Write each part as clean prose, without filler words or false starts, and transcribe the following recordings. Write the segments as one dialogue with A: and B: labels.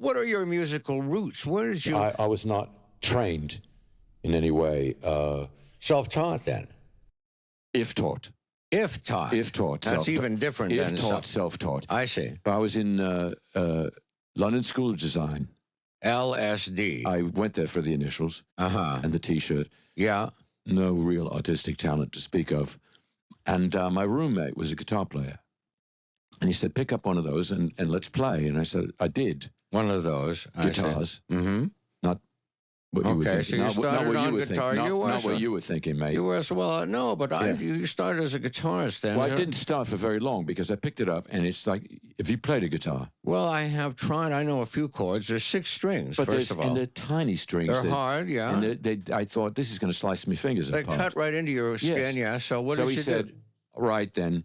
A: what are your musical roots? Where did you...
B: I was not trained in any way.
A: Self-taught, then?
B: If taught.
A: If taught.
B: If taught.
A: That's even different than...
B: If taught, self-taught.
A: I see.
B: I was in London School of Design.
A: LSD.
B: I went there for the initials and the T-shirt.
A: Yeah.
B: No real artistic talent to speak of. And my roommate was a guitar player. And he said, pick up one of those and let's play. And I said, I did.
A: One of those.
B: Guitars.
A: Mm-hmm.
B: Not what you were thinking.
A: So you started on guitar.
B: Not what you were thinking, mate.
A: You were, well, no, but you started as a guitarist then.
B: Well, I didn't start for very long because I picked it up and it's like, if you played a guitar.
A: Well, I have tried. I know a few chords. There's 6 strings, first of all.
B: And they're tiny strings.
A: They're hard, yeah.
B: And I thought, this is going to slice my fingers apart.
A: They cut right into your skin, yeah. So what did you do?
B: So he said, right then,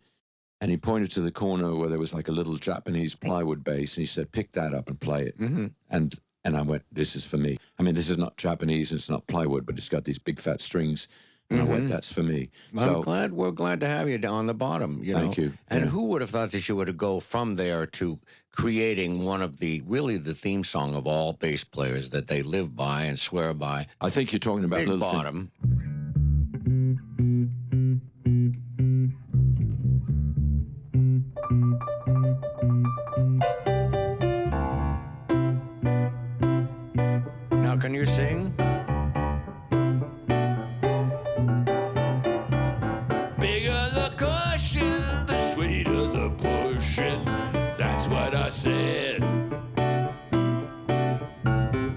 B: and he pointed to the corner where there was like a little Japanese plywood bass, and he said, pick that up and play it.
A: Mm-hmm.
B: And I went, this is for me. I mean, this is not Japanese, it's not plywood, but it's got these big fat strings. And I went, that's for me.
A: We're glad to have you down the bottom, you know.
B: Thank you.
A: And who would have thought that you would go from there to creating one of really the theme song of all bass players that they live by and swear by?
B: I think you're talking about
A: Big Bottom. Now, can you sing?
C: Bigger the cushion, the sweeter the pushing. That's what I said.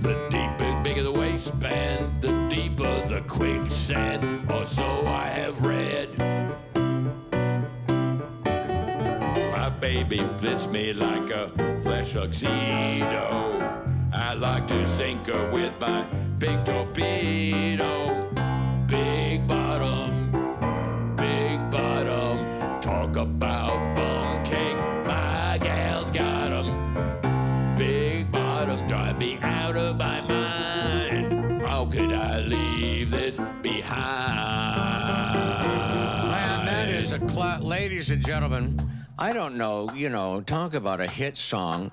C: The bigger the waistband, the deeper the quicksand, or so I have read. My baby fits me like a flesh tuxedo. I like to sink her with my big torpedo. Big bottom, talk about bum cakes. My gal's got 'em. Big bottom, drive me out of my mind. How could I leave this behind?
A: Man, that is a ladies and gentlemen, I don't know, talk about a hit song.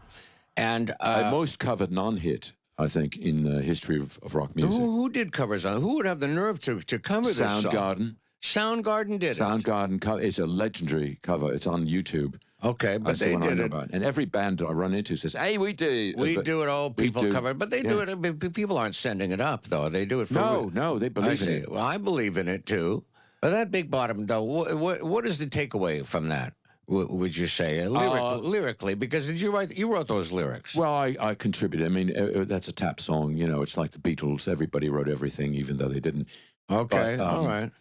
A: And
B: most covered non-hit, I think, in the history of rock music.
A: Who did covers on? Who would have the nerve to cover this song?
B: Soundgarden.
A: Soundgarden did it.
B: Soundgarden is a legendary cover. It's on YouTube.
A: Okay, but they did it.
B: And every band I run into says, hey, we do.
A: We do it all. People cover it. But they do it. People aren't sending it up, though. They do it for...
B: No, they believe in it.
A: Well, I believe in it, too. But that Big Bottom, though, what is the takeaway from that? Would you say lyrically? Because you wrote those lyrics?
B: Well, I contributed. I mean, that's a tap song. It's like the Beatles. Everybody wrote everything, even though they didn't.
A: Okay, but, all right.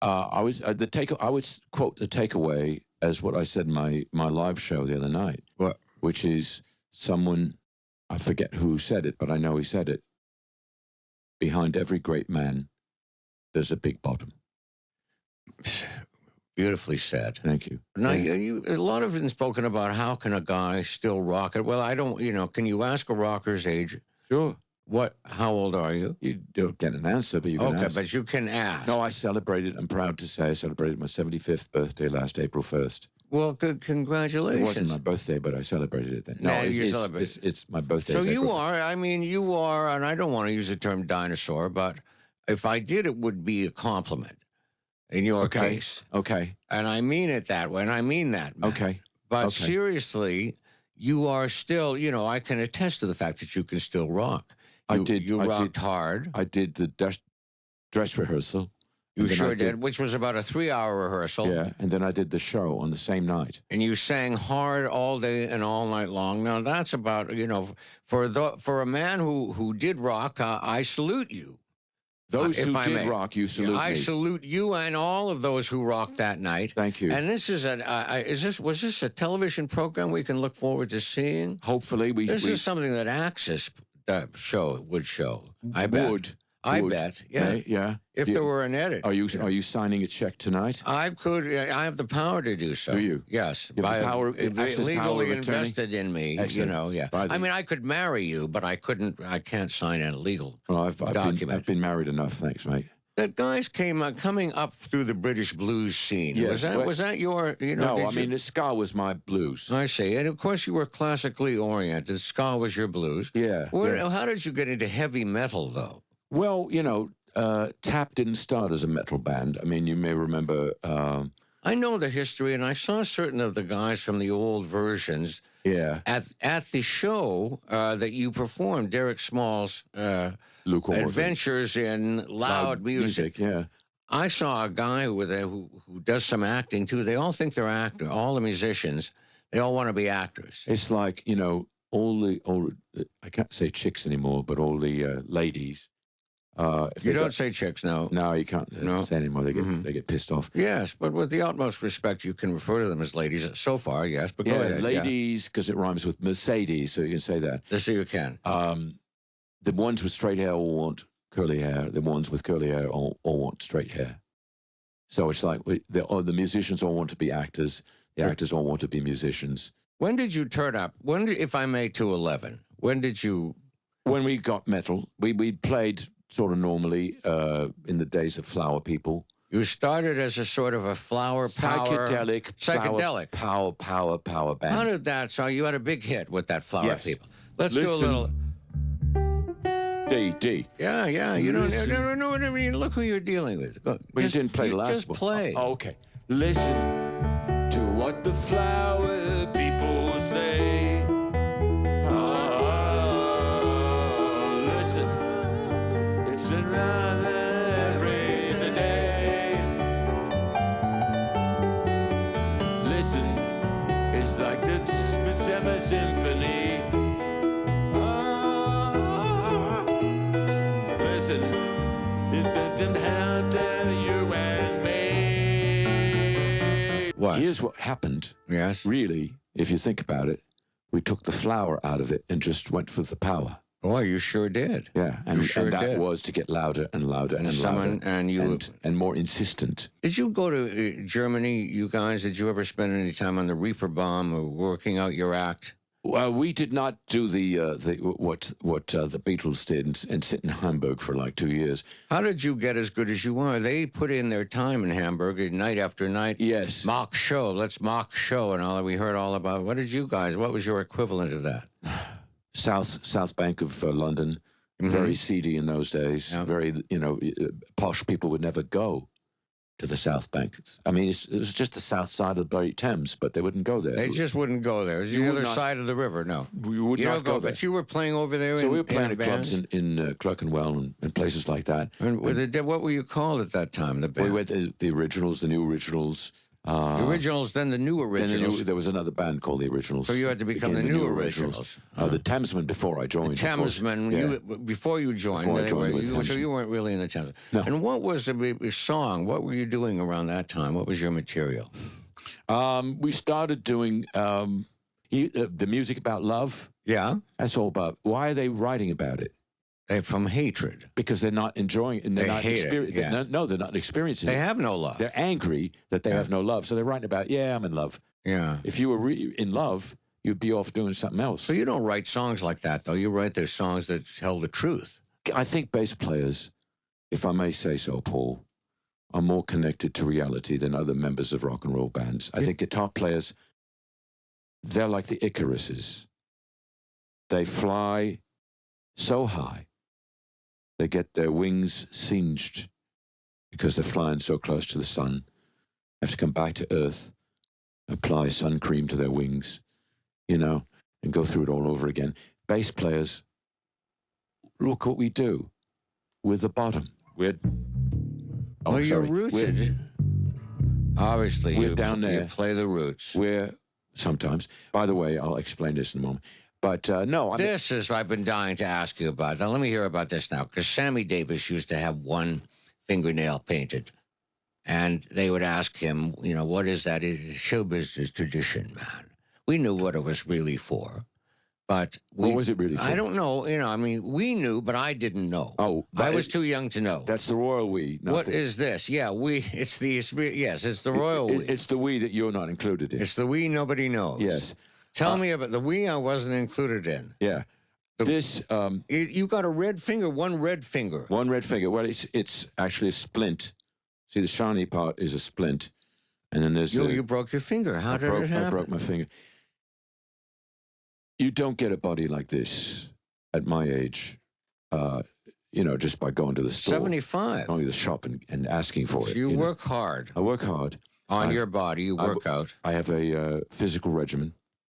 B: I would quote the takeaway as what I said in my live show the other night.
A: What?
B: Which is someone, I forget who said it, but I know he said it. Behind every great man, there's a big bottom.
A: Beautifully said.
B: Thank you.
A: Now, a lot of it spoken about how can a guy still rock it. Well, I don't, can you ask a rocker's age?
B: Sure.
A: How old are you?
B: You don't get an answer, but you can ask.
A: Okay, but you can ask.
B: No, I celebrated, I'm proud to say, I celebrated my 75th birthday last April 1st.
A: Well, good, congratulations.
B: It wasn't my birthday, but I celebrated it then. No, it's my birthday.
A: So you are, and I don't want to use the term dinosaur, but if I did, it would be a compliment. In your case.
B: Okay.
A: And I mean it that way, and I mean that, man.
B: Okay.
A: But seriously, you are still, I can attest to the fact that you can still rock. You rocked hard.
B: I did the dress rehearsal.
A: You sure did, which was about a 3-hour rehearsal.
B: Yeah, and then I did the show on the same night.
A: And you sang hard all day and all night long. Now, that's about, for a man who did rock, I salute you.
B: Those who did rock, you salute me.
A: I salute you and all of those who rocked that night.
B: Thank you.
A: And this is was this a television program we can look forward to seeing?
B: Hopefully,
A: This is something that Axis would show. I bet. I bet. Yeah.
B: Yeah.
A: If there were an edit.
B: Are you signing a check tonight?
A: I could. I have the power to do so.
B: Do you?
A: Yes.
B: You have power,
A: legally invested in me.
B: Excellent.
A: Yeah. I mean, I could marry you, but I couldn't. I can't sign a legal document.
B: I've been married enough. Thanks, mate.
A: that guys coming up through the British blues scene.
B: Yes,
A: Was that your,
B: No,
A: did
B: I mean, the ska was my blues.
A: I see. And of course you were classically oriented. Ska was your blues.
B: Yeah.
A: How did you get into heavy metal, though?
B: Well, Tap didn't start as a metal band. I mean, you may remember...
A: I know the history, and I saw certain of the guys from the old versions at the show that you performed, Derek Small's Adventures in Loud Music.
B: Yeah.
A: I saw a guy who does some acting, too. They all think they're actors. All the musicians, they all want to be actors.
B: It's like, all I can't say chicks anymore, but all the ladies...
A: you don't say chicks, no.
B: No, you can't say anymore. They get pissed off.
A: Yes, but with the utmost respect, you can refer to them as ladies. So far, yes, but go ahead.
B: Ladies, because it rhymes with Mercedes, so you can say that.
A: So you can.
B: The ones with straight hair all want curly hair. The ones with curly hair all want straight hair. So it's like the musicians all want to be actors. The actors all want to be musicians.
A: When did you turn up? If I may, 211? When did you...
B: When we got metal, we played... sort of normally in the days of Flower People.
A: You started as a sort of a flower power...
B: Psychedelic. Power band.
A: How did that... So you had a big hit with that Flower People. Let's do a little...
B: D.
A: Yeah. You don't... No, look who you're dealing with.
B: But you didn't play the last
A: just
B: one.
A: Just play.
B: Oh, okay. Listen to what the Flower People say. Every day. Listen, it's like the Midsummer Symphony. Listen, it didn't happen to you and me.
A: What?
B: Here's what happened.
A: Yes.
B: Really, if you think about it, we took the flower out of it and just went for the power.
A: Oh, you sure did.
B: Yeah, and that was to get louder and louder and louder. And more insistent.
A: Did you go to Germany, you guys? Did you ever spend any time on the Reaper Bomb or working out your act?
B: Well, we did not do what the Beatles did and sit in Hamburg for like 2 years.
A: How did you get as good as you are? They put in their time in Hamburg night after night.
B: Yes.
A: Mock show. Let's mock show. And all that we heard all about. What was your equivalent of that?
B: South Bank of London, very seedy in those days. Yeah. Very, posh people would never go to the South Bank. I mean, it was just the south side of the Bury Thames, but they wouldn't go there.
A: They just wouldn't go there. It was the other side of the river. No,
B: you would not go there.
A: But you were playing over there.
B: So we were playing at clubs in Clerkenwell and places like that.
A: And what were you called at that time? The band?
B: We were the Originals, the New Originals.
A: The Originals, then the New Originals.
B: There was another band called the Originals.
A: So you had to become the New Originals.
B: The Thamesmen before I joined.
A: The Thamesmen, before you joined. So you weren't really in the Thamesmen. No. And what was the song? What were you doing around that time? What was your material?
B: We started doing the music about love.
A: Yeah.
B: That's all about. Why are they writing about it?
A: From hatred.
B: Because they're not enjoying it and they're not experiencing it.
A: Yeah.
B: No, they're not experiencing it.
A: They have no love.
B: They're angry that they have no love. So they're writing about, I'm in love.
A: Yeah.
B: If you were in love, you'd be off doing something else.
A: So you don't write songs like that, though. You write those songs that tell the truth.
B: I think bass players, if I may say so, Paul, are more connected to reality than other members of rock and roll bands. I think guitar players, they're like the Icaruses. They fly so high. They get their wings singed because they're flying so close to the sun. They have to come back to Earth, apply sun cream to their wings, and go through it all over again. Bass players, look what we do. We're the bottom. You're
A: rooted. Obviously,
B: we're down there.
A: You play the roots.
B: Sometimes. By the way, I'll explain this in a moment. But no,
A: this is what I've been dying to ask you about. Now, let me hear about this now, because Sammy Davis used to have one fingernail painted, and they would ask him, what is that? It's show business tradition, man. We knew what it was really for, but
B: what was it really for?
A: I don't know. We knew, but I didn't know.
B: Oh,
A: I was too young to know.
B: That's the royal we.
A: What is this? Yeah, we. It's the it's the royal we.
B: It's the we that you're not included in.
A: It's the we nobody knows.
B: Yes.
A: Tell me about the we I wasn't included in.
B: Yeah. This
A: You got a red finger, one red finger.
B: one red finger. Well, it's actually a splint. See, the shiny part is a splint, and then there's
A: You broke your finger. How did it happen?
B: I broke my finger. You don't get a body like this at my age, just by going to the store,
A: 75.
B: going to the shop and asking for
A: So
B: it.
A: you
B: know.
A: work hard
B: I work hard.
A: on your body. You work out.
B: I have a physical regimen.